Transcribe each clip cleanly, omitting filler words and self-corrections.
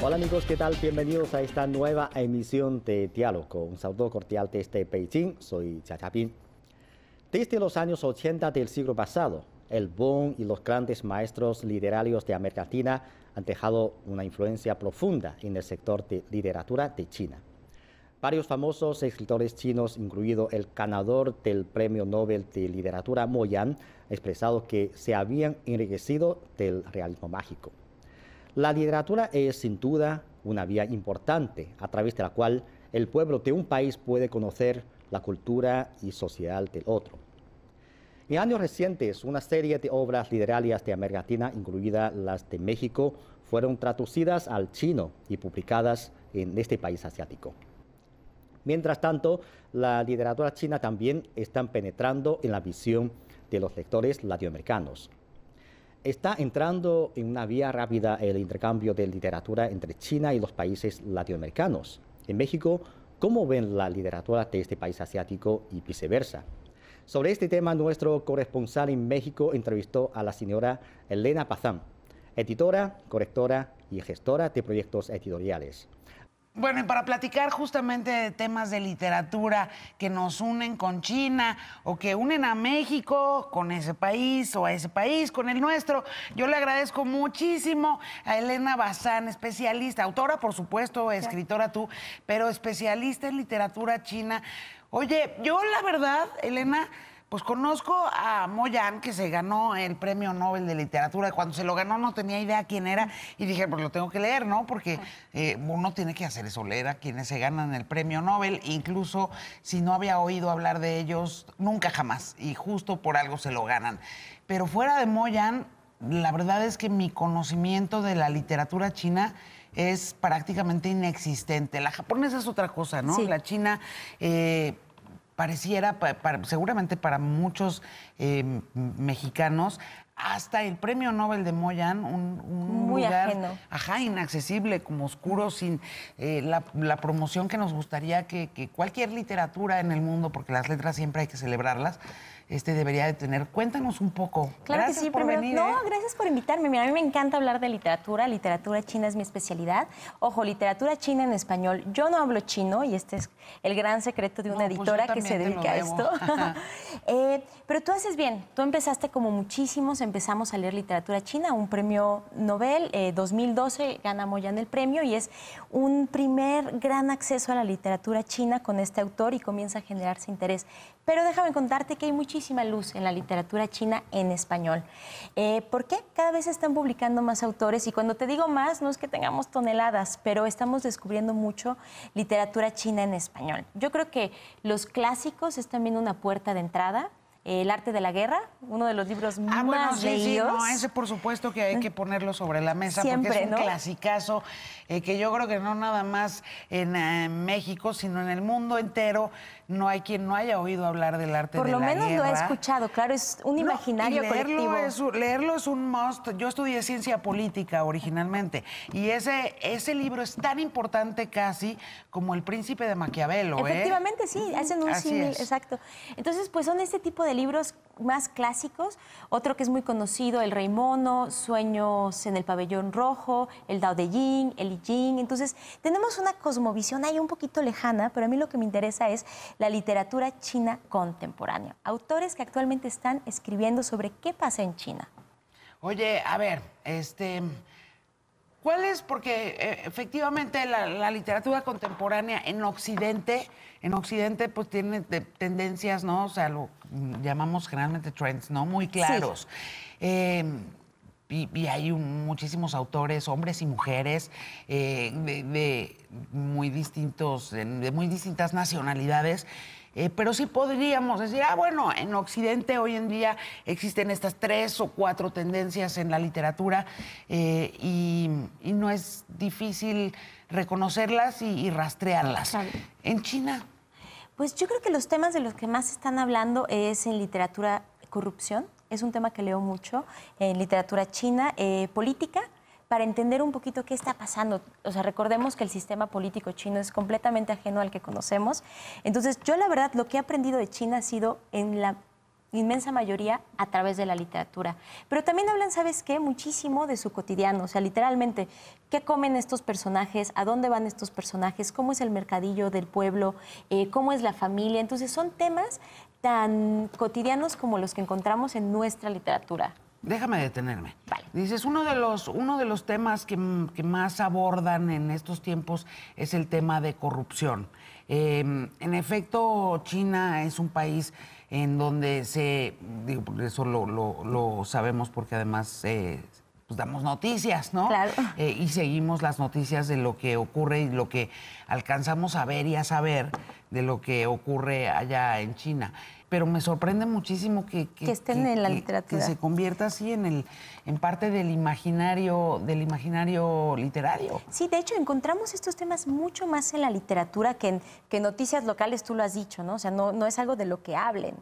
Hola amigos, ¿qué tal? Bienvenidos a esta nueva emisión de Diálogo. Un saludo cordial desde Beijing, soy Jia Jiaping. Desde los años 80 del siglo pasado, el boom y los grandes maestros literarios de América Latina han dejado una influencia profunda en el sector de literatura de China. Varios famosos escritores chinos, incluido el ganador del Premio Nobel de Literatura Mo Yan, han expresado que se habían enriquecido del realismo mágico. La literatura es sin duda una vía importante a través de la cual el pueblo de un país puede conocer la cultura y sociedad del otro. En años recientes, una serie de obras literarias de América Latina, incluidas las de México, fueron traducidas al chino y publicadas en este país asiático. Mientras tanto, la literatura china también está penetrando en la visión de los lectores latinoamericanos. Está entrando en una vía rápida el intercambio de literatura entre China y los países latinoamericanos. En México, ¿cómo ven la literatura de este país asiático y viceversa? Sobre este tema, nuestro corresponsal en México entrevistó a la señora Elena Bazán, editora, correctora y gestora de proyectos editoriales. Bueno, y para platicar justamente de temas de literatura que nos unen con China o que unen a México con ese país o a ese país con el nuestro, yo le agradezco muchísimo a Elena Bazán, especialista, autora, por supuesto, escritora tú, pero especialista en literatura china. Oye, yo la verdad, Elena, pues conozco a Mo Yan, que se ganó el Premio Nobel de Literatura. Cuando se lo ganó no tenía idea quién era y dije, pues lo tengo que leer, ¿no? Porque uno tiene que hacer eso, leer a quienes se ganan el Premio Nobel, incluso si no había oído hablar de ellos nunca jamás, y justo por algo se lo ganan. Pero fuera de Mo Yan, la verdad es que mi conocimiento de la literatura china es prácticamente inexistente. La japonesa es otra cosa, ¿no? Sí. La china... pareciera, seguramente para muchos mexicanos, hasta el Premio Nobel de Mo Yan, un muy lugar ajeno. Ajá, inaccesible, como oscuro, sin la promoción que nos gustaría que cualquier literatura en el mundo, porque las letras siempre hay que celebrarlas, debería de tener. Cuéntanos un poco. Claro Gracias que sí, por primero, venir. Gracias por invitarme. Mira, a mí me encanta hablar de literatura. Literatura china es mi especialidad. Ojo, literatura china en español. Yo no hablo chino y este es el gran secreto de una editora que se dedica a esto. Pero tú haces bien. Tú empezaste como muchísimos, empezamos a leer literatura china, un premio Nobel, 2012 gana Mo Yan el premio y es un primer gran acceso a la literatura china con este autor y comienza a generarse interés. Pero déjame contarte que hay muchísima luz en la literatura china en español. ¿Por qué? Cada vez se están publicando más autores y cuando te digo más, no es que tengamos toneladas, pero estamos descubriendo mucho literatura china en español. Yo creo que los clásicos es también una puerta de entrada. El arte de la guerra, uno de los libros más leídos. Sí, no, ese por supuesto que hay que ponerlo sobre la mesa siempre, porque es un clasicazo que yo creo que no nada más en México, sino en el mundo entero no hay quien no haya oído hablar del arte de la guerra. Por lo menos lo he escuchado, claro, es un imaginario colectivo. Leerlo es un must. Yo estudié ciencia política originalmente y ese libro es tan importante casi como El Príncipe de Maquiavelo. Efectivamente, sí, hacen un símil, exacto. Entonces, pues son este tipo de libros más clásicos. Otro que es muy conocido, El Rey Mono, Sueños en el Pabellón Rojo, El Dao de Jing, El I Ching. Entonces, tenemos una cosmovisión ahí un poquito lejana, pero a mí lo que me interesa es la literatura china contemporánea. Autores que actualmente están escribiendo sobre qué pasa en China. Oye, a ver, ¿cuál es? Porque efectivamente la literatura contemporánea en Occidente pues tiene tendencias, ¿no? O sea, lo llamamos generalmente trends, ¿no? Muy claros. Sí. Y hay muchísimos autores, hombres y mujeres, de muy distintas nacionalidades. Pero sí podríamos decir, bueno, en Occidente hoy en día existen estas 3 o 4 tendencias en la literatura y no es difícil reconocerlas y rastrearlas. Claro. En China. Pues yo creo que los temas de los que más están hablando es en literatura corrupción. Es un tema que leo mucho en literatura china, política, para entender un poquito qué está pasando. O sea, recordemos que el sistema político chino es completamente ajeno al que conocemos. Entonces, yo la verdad lo que he aprendido de China ha sido en la inmensa mayoría a través de la literatura. Pero también hablan, ¿sabes qué? Muchísimo de su cotidiano, o sea, literalmente, ¿qué comen estos personajes? ¿A dónde van estos personajes? ¿Cómo es el mercadillo del pueblo? ¿Cómo es la familia? Entonces, son temas tan cotidianos como los que encontramos en nuestra literatura. Déjame detenerme. Vale. Dices, uno de los temas que más abordan en estos tiempos es el tema de corrupción. En efecto, China es un país en donde eso lo sabemos porque además pues damos noticias, ¿no? Claro. Y seguimos las noticias de lo que ocurre y lo que alcanzamos a ver y a saber de lo que ocurre allá en China. Pero me sorprende muchísimo que estén en la literatura. Que se convierta así en parte del imaginario literario. Sí, de hecho, encontramos estos temas mucho más en la literatura que en noticias locales, tú lo has dicho, ¿no? O sea, no es algo de lo que hablen.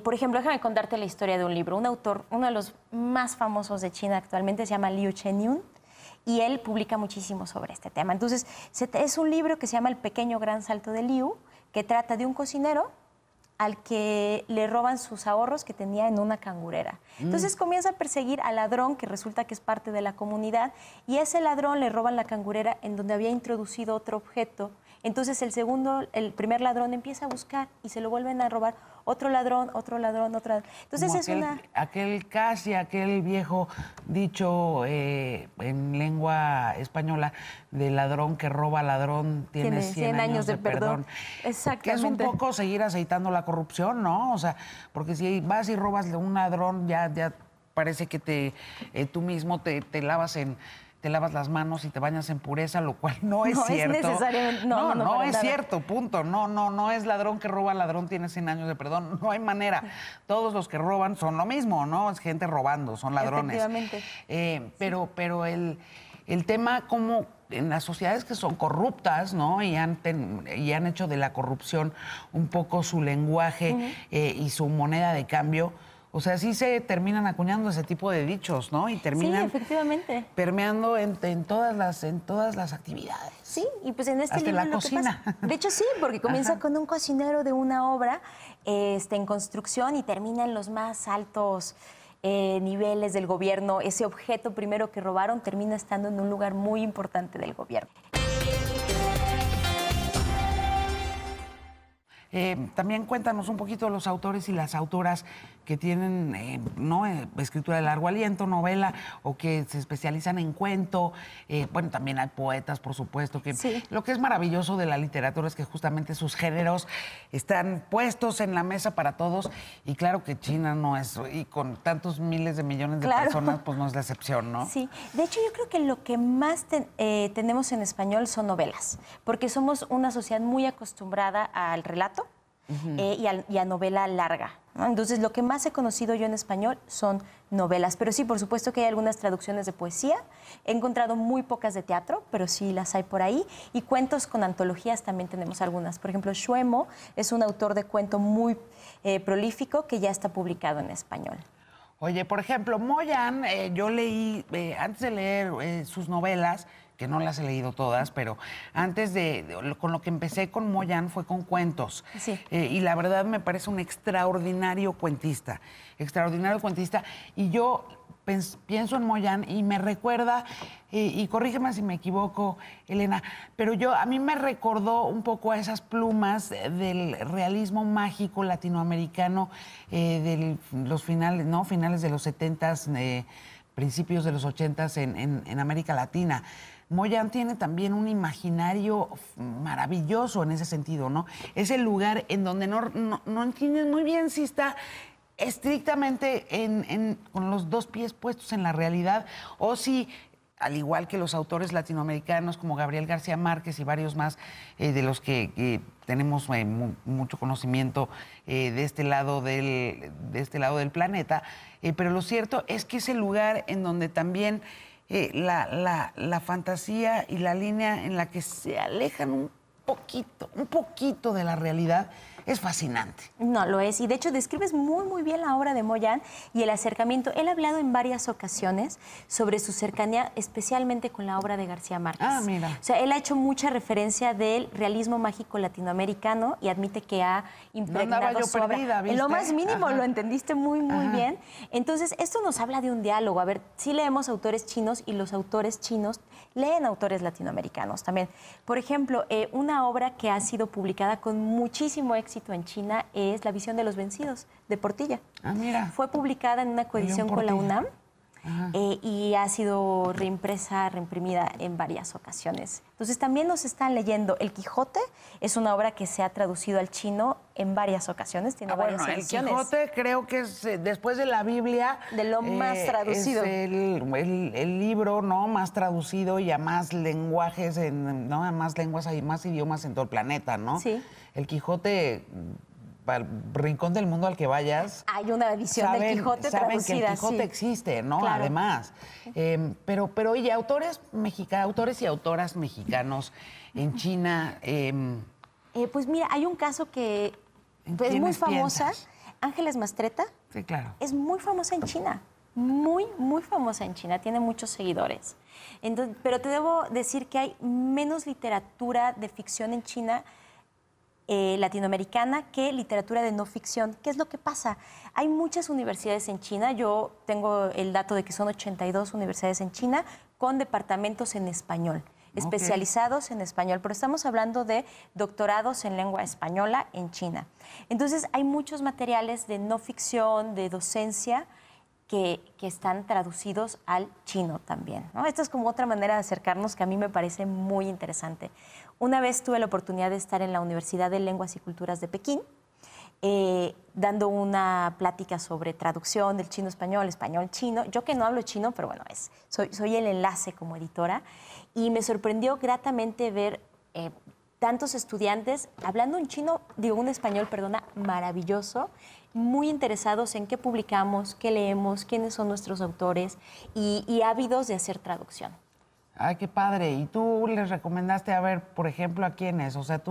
Por ejemplo, déjame contarte la historia de un libro. Un autor, uno de los más famosos de China actualmente, se llama Liu Chenyun, y él publica muchísimo sobre este tema. Entonces, es un libro que se llama El pequeño gran salto de Liu, que trata de un cocinero al que le roban sus ahorros que tenía en una cangurera. Entonces comienza a perseguir al ladrón, que resulta que es parte de la comunidad, y a ese ladrón le roban la cangurera en donde había introducido otro objeto. Entonces el primer ladrón empieza a buscar y se lo vuelven a robar otro ladrón. Entonces como aquel viejo dicho en lengua española de ladrón que roba ladrón tiene 100 años de perdón. Exactamente. Que es un poco seguir aceitando la corrupción, ¿no? O sea, porque si vas y robas de un ladrón, ya parece que tú mismo te lavas las manos y te bañas en pureza, lo cual no es cierto. Es necesariamente, no es cierto, punto. No es ladrón que roba, ladrón tiene 100 años de perdón. No hay manera. Todos los que roban son lo mismo, ¿no? Es gente robando, son ladrones. Efectivamente. Pero el tema como en las sociedades que son corruptas, ¿no? Y han hecho de la corrupción un poco su lenguaje y su moneda de cambio. O sea, sí se terminan acuñando ese tipo de dichos, ¿no? Y terminan efectivamente, permeando en todas las actividades. Sí, y pues en este hasta libro la cocina. De hecho, sí, porque comienza con un cocinero de una obra en construcción y termina en los más altos niveles del gobierno. Ese objeto primero que robaron termina estando en un lugar muy importante del gobierno. También cuéntanos un poquito los autores y las autoras que tienen escritura de largo aliento, novela, o que se especializan en cuento. Bueno, también hay poetas, por supuesto. Sí. Lo que es maravilloso de la literatura es que justamente sus géneros están puestos en la mesa para todos. Y claro que China no es, y con tantos miles de millones de personas, pues no es la excepción, ¿no? Sí. De hecho, yo creo que lo que más tenemos en español son novelas, porque somos una sociedad muy acostumbrada al relato. Y a novela larga, ¿no? Entonces, lo que más he conocido yo en español son novelas. Pero sí, por supuesto que hay algunas traducciones de poesía. He encontrado muy pocas de teatro, pero sí las hay por ahí. Y cuentos con antologías también tenemos algunas. Por ejemplo, Shuemo es un autor de cuento muy prolífico que ya está publicado en español. Oye, por ejemplo, Mo Yan, yo leí, antes de leer sus novelas, que no las he leído todas, pero con lo que empecé con Mo Yan fue con cuentos. Sí. Y la verdad me parece un extraordinario cuentista. Y yo pienso en Mo Yan y me recuerda, y corrígeme si me equivoco, Elena, pero a mí me recordó un poco a esas plumas del realismo mágico latinoamericano de los finales de los 70s, principios de los 80s en América Latina. Mo Yan tiene también un imaginario maravilloso en ese sentido, ¿no? Es el lugar en donde no entiendes muy bien si está estrictamente con los dos pies puestos en la realidad o si, al igual que los autores latinoamericanos como Gabriel García Márquez y varios más de los que tenemos mucho conocimiento de este lado del planeta, pero lo cierto es que es el lugar en donde también la fantasía y la línea en la que se alejan un poquito de la realidad es fascinante. No, lo es. Y de hecho describes muy, muy bien la obra de Moyan y el acercamiento. Él ha hablado en varias ocasiones sobre su cercanía, especialmente con la obra de García Márquez. Ah, mira. O sea, él ha hecho mucha referencia del realismo mágico latinoamericano y admite que ha impregnado su obra. En lo más mínimo lo entendiste muy, muy bien. Entonces, esto nos habla de un diálogo. A ver, sí leemos autores chinos y los autores chinos leen autores latinoamericanos también. Por ejemplo, una obra que ha sido publicada con muchísimo éxito en China es La visión de los vencidos, de Portilla. Ah, mira. Fue publicada en una coedición con la UNAM y ha sido reimprimida en varias ocasiones. Entonces, también nos están leyendo El Quijote, es una obra que se ha traducido al chino en varias ocasiones, tiene varias ediciones. El Quijote creo que es, después de la Biblia... De lo más traducido. Es el libro, ¿no?, más traducido y a más lenguajes, ¿no?, a más lenguas y más idiomas en todo el planeta, ¿no? Sí. El Quijote... al rincón del mundo al que vayas... Hay una edición del Quijote traducida. Saben que el Quijote existe, ¿no? Claro. Además. Pero oye, autores y autoras mexicanos en China... pues mira, hay un caso que es muy famosa. Piensas? Ángeles Mastretta. Sí, claro. Es muy famosa en China. Muy, muy famosa en China. Tiene muchos seguidores. Entonces, pero te debo decir que hay menos literatura de ficción en China latinoamericana que literatura de no ficción. ¿Qué es lo que pasa? Hay muchas universidades en China. Yo tengo el dato de que son 82 universidades en China con departamentos en español, especializados en español, pero estamos hablando de doctorados en lengua española en China. Entonces, hay muchos materiales de no ficción, de docencia, que están traducidos al chino también, ¿no? Esta es como otra manera de acercarnos que a mí me parece muy interesante. Una vez tuve la oportunidad de estar en la Universidad de Lenguas y Culturas de Pekín, dando una plática sobre traducción del chino-español, español-chino. Yo que no hablo chino, pero bueno, soy el enlace como editora, y me sorprendió gratamente ver tantos estudiantes hablando un español, maravilloso, muy interesados en qué publicamos, qué leemos, quiénes son nuestros autores y ávidos de hacer traducción. Ay, qué padre. ¿Y tú les recomendaste, a ver, por ejemplo, a quiénes? O sea,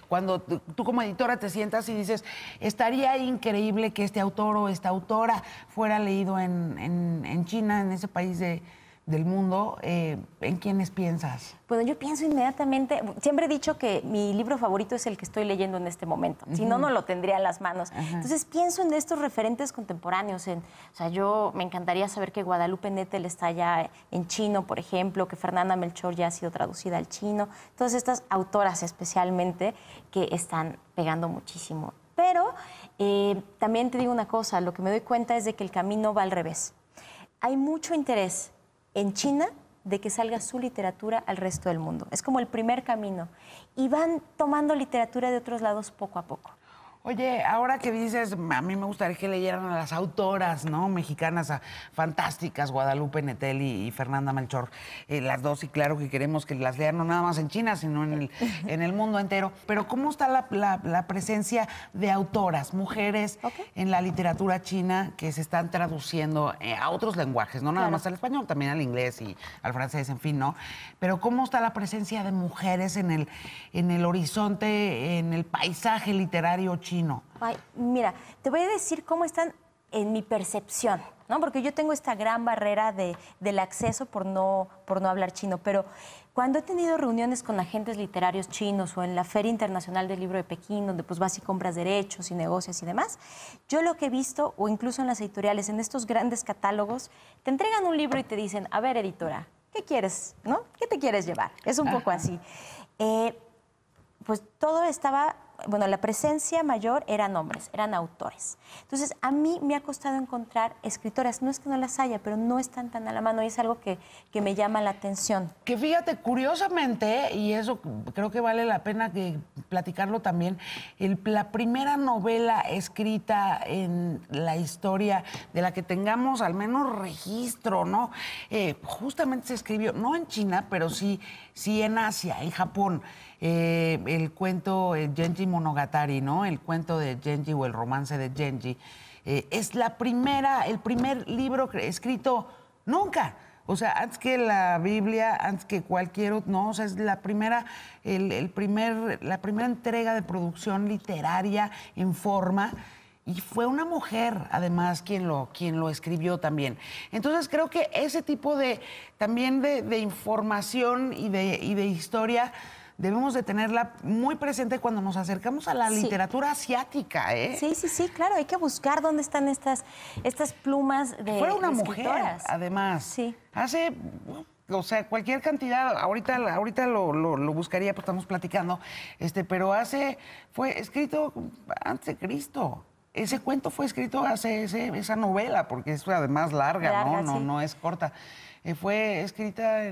cuando tú como editora te sientas y dices, estaría increíble que este autor o esta autora fuera leído en China, en ese país del mundo, ¿en quiénes piensas? Bueno, yo pienso inmediatamente, siempre he dicho que mi libro favorito es el que estoy leyendo en este momento, si no, no lo tendría en las manos. Entonces pienso en estos referentes contemporáneos, yo me encantaría saber que Guadalupe Nettel está ya en chino, por ejemplo, que Fernanda Melchor ya ha sido traducida al chino, todas estas autoras especialmente que están pegando muchísimo. Pero también te digo una cosa, lo que me doy cuenta es de que el camino va al revés. Hay mucho interés en China de que salga su literatura al resto del mundo. Es como el primer camino. Y van tomando literatura de otros lados poco a poco. Oye, ahora que dices, a mí me gustaría que leyeran a las autoras, ¿no?, mexicanas fantásticas, Guadalupe Nettel y Fernanda Melchor, las dos, y claro que queremos que las lean no nada más en China, sino en el mundo entero. Pero ¿cómo está la presencia de autoras, mujeres en la literatura china que se están traduciendo a otros lenguajes, no nada más al español, también al inglés y al francés, en fin, ¿no? Pero ¿cómo está la presencia de mujeres en el horizonte, en el paisaje literario chino? Ay, mira, te voy a decir cómo están en mi percepción, ¿no? Porque yo tengo esta gran barrera del acceso por no hablar chino, pero cuando he tenido reuniones con agentes literarios chinos o en la Feria Internacional del Libro de Pekín, donde pues vas y compras derechos y negocias y demás, yo lo que he visto, o incluso en las editoriales, en estos grandes catálogos, te entregan un libro y te dicen, a ver, editora, ¿qué quieres, no? ¿Qué te quieres llevar? Es un poco así. Pues todo estaba... Bueno, la presencia mayor eran hombres, eran autores. Entonces, a mí me ha costado encontrar escritoras. No es que no las haya, pero no están tan a la mano y es algo que me llama la atención. Que fíjate, curiosamente, y eso creo que vale la pena que platicarlo también, la primera novela escrita en la historia de la que tengamos al menos registro, ¿no? Justamente se escribió, no en China, pero sí en Asia, en Japón. El cuento Genji Monogatari, ¿no? El cuento de Genji o el romance de Genji. Es el primer libro escrito nunca O sea, antes que la Biblia, antes que cualquier otro, no, o sea, es la primera, la primera entrega de producción literaria en forma. Y fue una mujer, además, quien lo escribió también. Entonces, creo que ese tipo también de información y de historia debemos de tenerla muy presente cuando nos acercamos a la literatura asiática, ¿eh? Sí, sí, sí, claro. Hay que buscar dónde están estas plumas de Fue una mujer, escritoras. además. Sí. Hace... O sea, cualquier cantidad, ahorita lo buscaría, pues estamos platicando, pero fue escrito antes de Cristo. Ese cuento fue escrito esa novela, porque es además larga, ¿no? Sí. No es corta. Fue escrita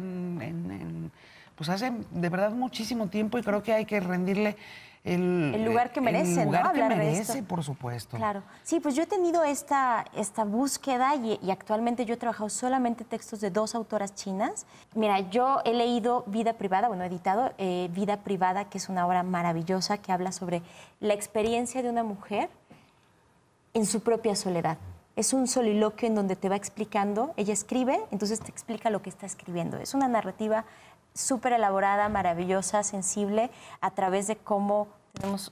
pues hace de verdad muchísimo tiempo y creo que hay que rendirle el lugar que merece, el lugar ¿no? que Hablar merece, de esto. por supuesto. Claro. Sí, pues yo he tenido esta búsqueda y actualmente yo he trabajado solamente textos de 2 autoras chinas. Mira, yo he leído Vida Privada, bueno, he editado Vida Privada, que es una obra maravillosa que habla sobre la experiencia de una mujer en su propia soledad. Es un soliloquio en donde te va explicando, ella escribe, entonces te explica lo que está escribiendo. Es una narrativa súper elaborada, maravillosa, sensible, a través de cómo tenemos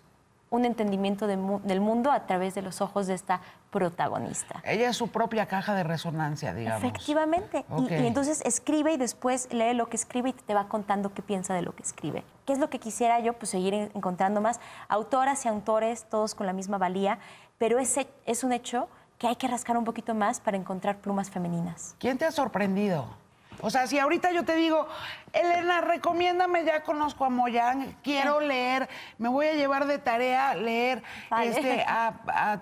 un entendimiento del mundo a través de los ojos de esta protagonista. Ella es su propia caja de resonancia, digamos. Efectivamente. Okay. Y entonces escribe y después lee lo que escribe y te va contando qué piensa de lo que escribe. ¿Qué es lo que quisiera yo? Pues seguir encontrando más autoras y autores, todos con la misma valía, pero es un hecho que hay que rascar un poquito más para encontrar plumas femeninas. ¿Quién te ha sorprendido? O sea, si ahorita yo te digo, Elena, recomiéndame, ya conozco a Moyang, quiero leer, me voy a llevar de tarea leer a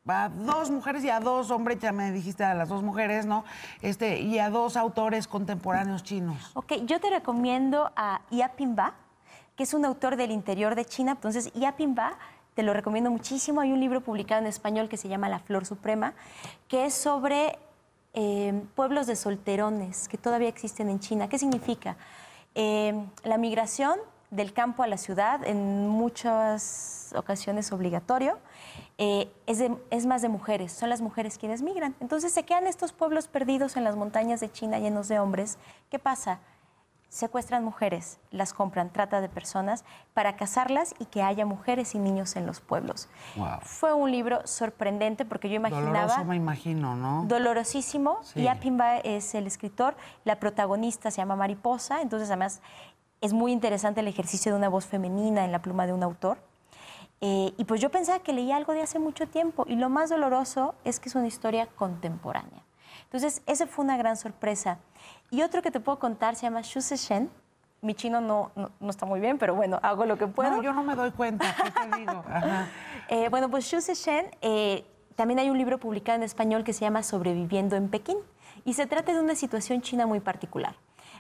2 mujeres y a 2 hombres, ya me dijiste a las 2 mujeres, ¿no? Y a 2 autores contemporáneos chinos. Ok, yo te recomiendo a Yaping Ba, que es un autor del interior de China. Entonces, Yaping Ba, te lo recomiendo muchísimo. Hay un libro publicado en español que se llama La Flor Suprema, que es sobre pueblos de solterones que todavía existen en China. ¿Qué significa? La migración del campo a la ciudad, en muchas ocasiones obligatorio, es más de mujeres, son las mujeres quienes migran. Entonces se quedan estos pueblos perdidos en las montañas de China llenos de hombres. ¿Qué pasa? Secuestran mujeres, las compran, trata de personas para casarlas y que haya mujeres y niños en los pueblos. Wow. Fue un libro sorprendente porque yo imaginaba... Doloroso, me imagino, ¿no? Dolorosísimo. Sí. Yaping Ba es el escritor, la protagonista se llama Mariposa, entonces además es muy interesante el ejercicio de una voz femenina en la pluma de un autor. Y pues yo pensaba que leía algo de hace mucho tiempo y lo más doloroso es que es una historia contemporánea. Entonces, esa fue una gran sorpresa. Y otro que te puedo contar se llama Xu Zishen. Mi chino no está muy bien, pero bueno, hago lo que puedo. No, yo no me doy cuenta, ¿qué te digo? Ajá. Bueno, pues Xu Zishen, también hay un libro publicado en español que se llama Sobreviviendo en Pekín. Y se trata de una situación china muy particular.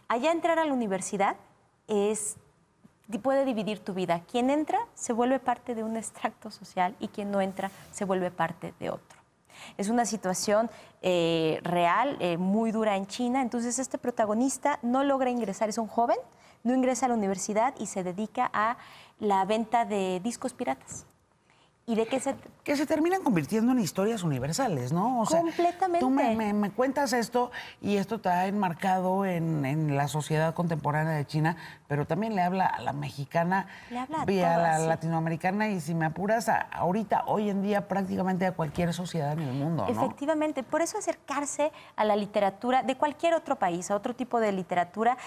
Allá entrar a la universidad puede dividir tu vida. Quien entra se vuelve parte de un extracto social y quien no entra se vuelve parte de otro. Es una situación real, muy dura en China. Entonces, este protagonista no logra ingresar, es un joven, no ingresa a la universidad y se dedica a la venta de discos piratas. ¿Y de qué que se terminan convirtiendo en historias universales, ¿no? O sea, completamente. Tú me cuentas esto y esto te ha enmarcado en la sociedad contemporánea de China, pero también le habla a la mexicana y a la latinoamericana y si me apuras, ahorita, hoy en día, prácticamente a cualquier sociedad en el mundo, ¿no? Efectivamente. Por eso acercarse a la literatura de cualquier otro país, a otro tipo de literatura,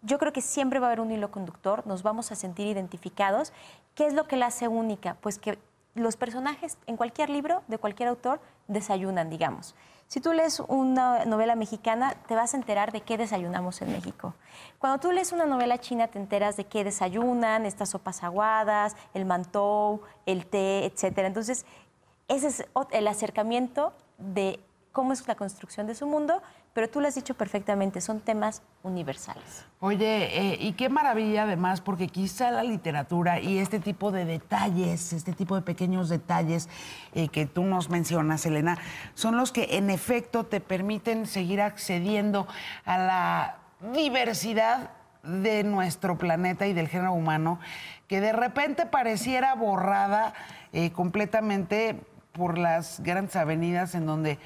yo creo que siempre va a haber un hilo conductor, nos vamos a sentir identificados. ¿Qué es lo que la hace única? Pues que los personajes en cualquier libro de cualquier autor desayunan, digamos. Si tú lees una novela mexicana, te vas a enterar de qué desayunamos en México. Cuando tú lees una novela china, te enteras de qué desayunan, estas sopas aguadas, el mantou, el té, etc. Entonces, ese es el acercamiento de cómo es la construcción de su mundo, pero tú lo has dicho perfectamente, son temas universales. Oye, y qué maravilla además, porque quizá la literatura y este tipo de detalles, este tipo de pequeños detalles que tú nos mencionas, Elena, son los que en efecto te permiten seguir accediendo a la diversidad de nuestro planeta y del género humano, que de repente pareciera borrada completamente por las grandes avenidas en donde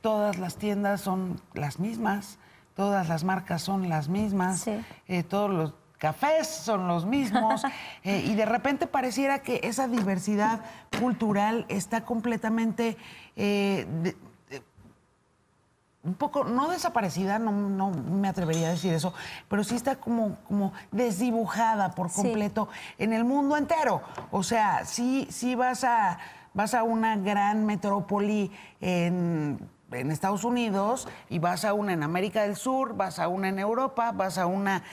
todas las tiendas son las mismas, todas las marcas son las mismas, Sí. Todos los cafés son los mismos, y de repente pareciera que esa diversidad cultural está completamente un poco, no desaparecida, no me atrevería a decir eso, pero sí está como desdibujada por completo en el mundo entero. O sea, sí vas a una gran metrópoli en Estados Unidos y vas a una en América del Sur, vas a una en Europa, vas a una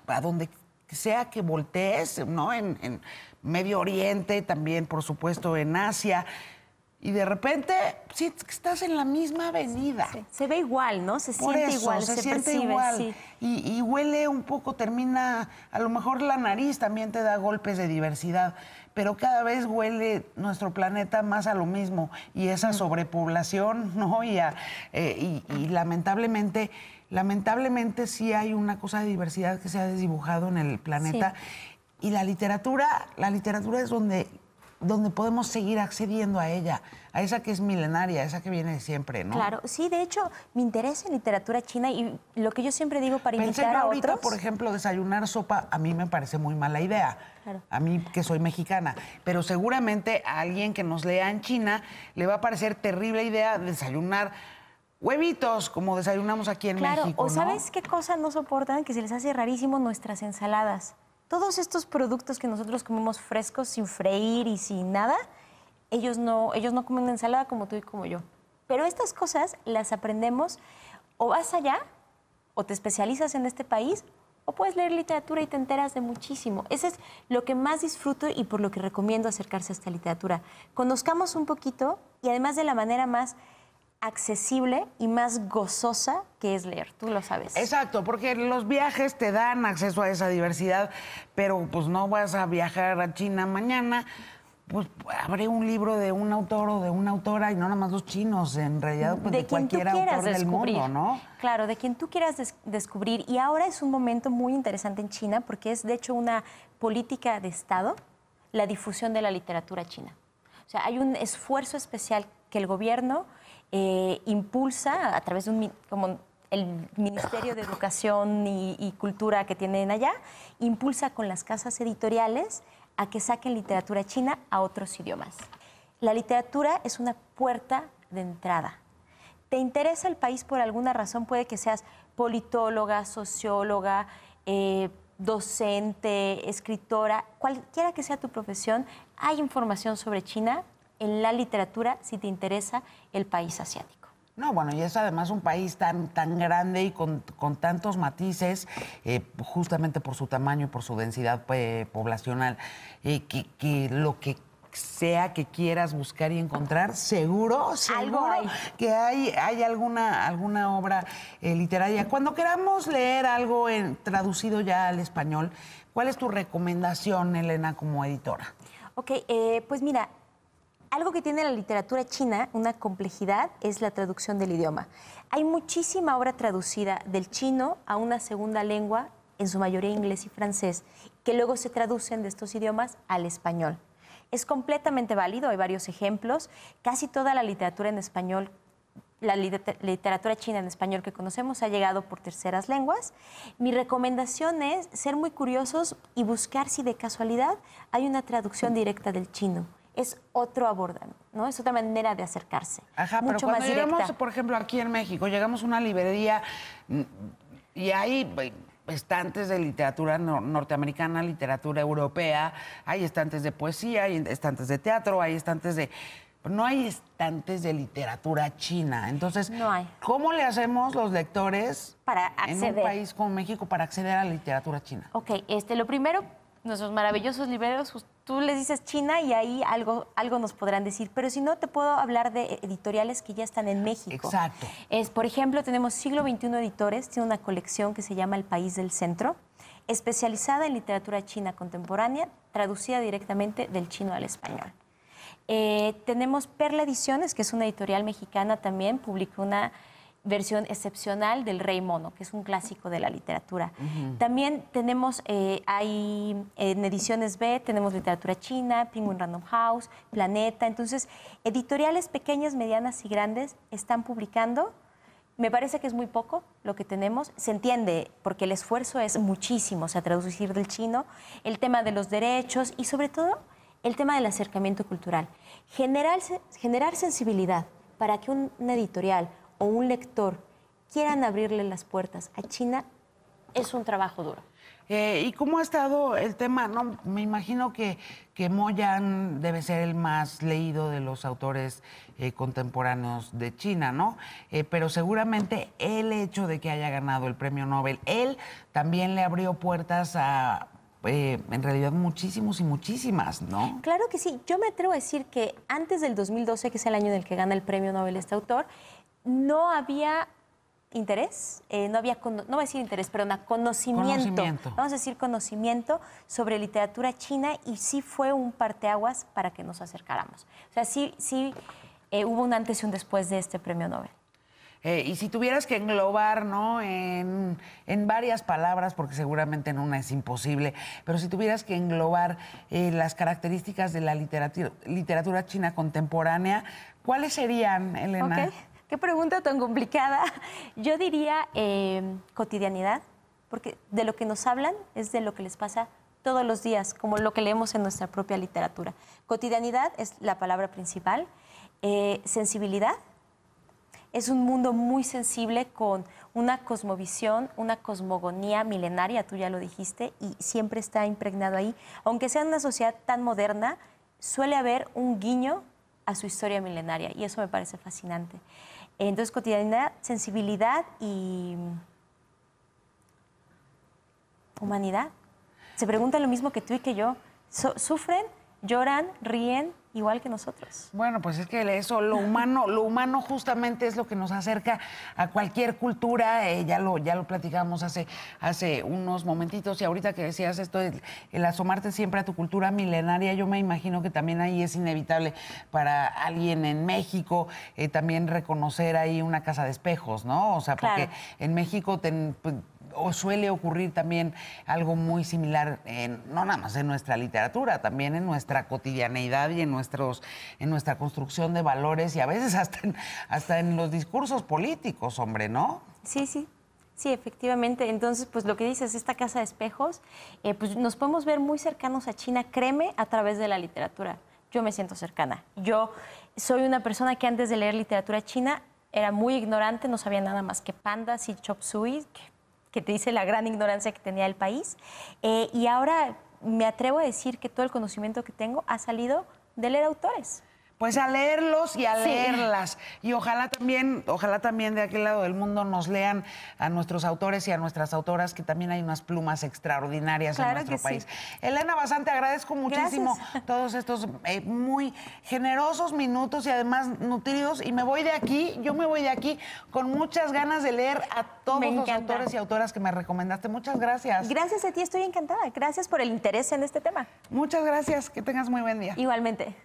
a donde sea que voltees, ¿no? En Medio Oriente, también, por supuesto, en Asia. Y de repente, sí, estás en la misma avenida. Sí. Se ve igual, ¿no? Se Por siente eso, igual, se siente percibe, igual. sí. Y huele un poco, termina, a lo mejor la nariz también te da golpes de diversidad, pero cada vez huele nuestro planeta más a lo mismo. Y esa sobrepoblación, ¿no? Y lamentablemente sí hay una cosa de diversidad que se ha desdibujado en el planeta. Sí. Y la literatura es donde podemos seguir accediendo a ella, a esa que es milenaria, a esa que viene de siempre, ¿no? Claro, sí, de hecho, me interesa en literatura china y lo que yo siempre digo para invitar a ahorita, otros... por ejemplo, desayunar sopa, a mí me parece muy mala idea. Claro. A mí, que soy mexicana. Pero seguramente a alguien que nos lea en China le va a parecer terrible idea desayunar huevitos, como desayunamos aquí en México, o ¿no? ¿sabes qué cosa no soportan? Que se les hace rarísimo nuestras ensaladas. Todos estos productos que nosotros comemos frescos, sin freír y sin nada, ellos no comen una ensalada como tú y como yo. Pero estas cosas las aprendemos, o vas allá, o te especializas en este país, o puedes leer literatura y te enteras de muchísimo. Eso es lo que más disfruto y por lo que recomiendo acercarse a esta literatura. Conozcamos un poquito y además de la manera más accesible y más gozosa que es leer, tú lo sabes. Exacto, porque los viajes te dan acceso a esa diversidad, pero pues no vas a viajar a China mañana, pues abre un libro de un autor o de una autora y no nada más los chinos, en realidad pues, de cualquier autor del mundo, ¿no? Claro, de quien tú quieras descubrir. Y ahora es un momento muy interesante en China porque es de hecho una política de Estado la difusión de la literatura china. O sea, hay un esfuerzo especial que el gobierno impulsa a través de como el Ministerio de Educación y Cultura que tienen allá, impulsa con las casas editoriales a que saquen literatura china a otros idiomas. La literatura es una puerta de entrada. ¿Te interesa el país por alguna razón? Puede que seas politóloga, socióloga, docente, escritora, cualquiera que sea tu profesión, hay información sobre China en la literatura si te interesa el país asiático. No, bueno, y es además un país tan grande y con tantos matices, justamente por su tamaño y por su densidad poblacional, que lo que sea que quieras buscar y encontrar, seguro que hay alguna obra literaria. Cuando queramos leer algo traducido ya al español, ¿cuál es tu recomendación, Elena, como editora? Ok, pues mira, algo que tiene la literatura china, una complejidad, es la traducción del idioma. Hay muchísima obra traducida del chino a una segunda lengua, en su mayoría inglés y francés, que luego se traducen de estos idiomas al español. Es completamente válido, hay varios ejemplos. Casi toda la literatura en español, la literatura china en español que conocemos ha llegado por terceras lenguas. Mi recomendación es ser muy curiosos y buscar si de casualidad hay una traducción directa del chino. Es otro abordamiento, ¿no? Es otra manera de acercarse. Ajá, mucho pero cuando más llegamos, directa. por ejemplo, aquí en México, llegamos a una librería y hay estantes de literatura norteamericana, literatura europea, hay estantes de poesía, hay estantes de teatro, hay estantes de... No hay estantes de literatura china. Entonces, no hay. ¿Cómo le hacemos los lectores para acceder en un país como México para acceder a la literatura china? Ok, lo primero, nuestros maravillosos libreros, tú les dices China y ahí algo nos podrán decir, pero si no, te puedo hablar de editoriales que ya están en México. Exacto. Por ejemplo, tenemos Siglo XXI Editores, tiene una colección que se llama El País del Centro, especializada en literatura china contemporánea, traducida directamente del chino al español. Tenemos Perla Ediciones, que es una editorial mexicana también, publicó una versión excepcional del Rey Mono, que es un clásico de la literatura. También tenemos, hay en ediciones B, tenemos literatura china, Penguin Random House, Planeta. Entonces, editoriales pequeñas, medianas y grandes están publicando. Me parece que es muy poco lo que tenemos. Se entiende, porque el esfuerzo es muchísimo, o sea, traducir del chino, el tema de los derechos y sobre todo el tema del acercamiento cultural. Generar sensibilidad para que una editorial o un lector quieran abrirle las puertas a China es un trabajo duro. ¿Y cómo ha estado el tema? No, me imagino que Mo Yan debe ser el más leído de los autores contemporáneos de China, ¿no? Pero seguramente el hecho de que haya ganado el premio Nobel, él también le abrió puertas a, en realidad, muchísimos y muchísimas, ¿no? Claro que sí. Yo me atrevo a decir que antes del 2012, que es el año en el que gana el premio Nobel este autor, no había interés, no voy a decir interés, pero conocimiento. Vamos a decir conocimiento sobre literatura china, y sí fue un parteaguas para que nos acercáramos. O sea, sí hubo un antes y un después de este premio Nobel. Y si tuvieras que englobar, ¿no?, en varias palabras, porque seguramente en una es imposible, pero si tuvieras que englobar las características de la literatura china contemporánea, ¿cuáles serían, Elena? Okay. Qué pregunta tan complicada. Yo diría cotidianidad, porque de lo que nos hablan es de lo que les pasa todos los días, como lo que leemos en nuestra propia literatura. Cotidianidad es la palabra principal. Sensibilidad. Es un mundo muy sensible, con una cosmovisión, una cosmogonía milenaria, tú ya lo dijiste, y siempre está impregnado ahí. Aunque sea una sociedad tan moderna, suele haber un guiño a su historia milenaria, y eso me parece fascinante. Entonces, cotidianidad, sensibilidad y humanidad. Se preguntan lo mismo que tú y que yo. Sufren, lloran, ríen, igual que nosotros. Bueno, pues es que eso, lo humano justamente es lo que nos acerca a cualquier cultura. Ya lo platicamos hace unos momentitos, y ahorita que decías esto, el asomarte siempre a tu cultura milenaria, yo me imagino que también ahí es inevitable para alguien en México también reconocer ahí una casa de espejos, ¿no? O sea, porque claro, en México o suele ocurrir también algo muy similar, no nada más en nuestra literatura, también en nuestra cotidianeidad y en nuestra construcción de valores, y a veces hasta en los discursos políticos, hombre, ¿no? Sí, efectivamente. Entonces, pues lo que dices, esta casa de espejos, pues nos podemos ver muy cercanos a China, créeme, a través de la literatura. Yo me siento cercana. Yo soy una persona que antes de leer literatura china era muy ignorante, no sabía nada más que pandas y chop suey, que te dice la gran ignorancia que tenía el país. Y ahora me atrevo a decir que todo el conocimiento que tengo ha salido de leer autores. Pues a leerlos y a leerlas. Y ojalá también de aquel lado del mundo nos lean a nuestros autores y a nuestras autoras, que también hay unas plumas extraordinarias en nuestro país. Sí. Elena Bazán, te agradezco muchísimo todos estos muy generosos minutos y además nutridos. Y yo me voy de aquí con muchas ganas de leer a todos los autores y autoras que me recomendaste. Muchas gracias. Gracias a ti, estoy encantada. Gracias por el interés en este tema. Muchas gracias, que tengas muy buen día. Igualmente.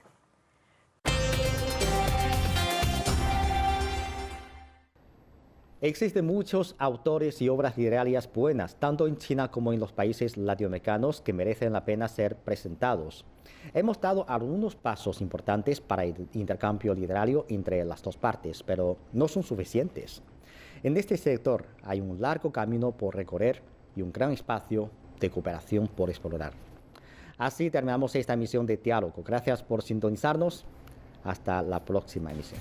Existen muchos autores y obras literarias buenas, tanto en China como en los países latinoamericanos, que merecen la pena ser presentados. Hemos dado algunos pasos importantes para el intercambio literario entre las dos partes, pero no son suficientes. En este sector hay un largo camino por recorrer y un gran espacio de cooperación por explorar. Así terminamos esta emisión de Diálogo. Gracias por sintonizarnos. Hasta la próxima emisión.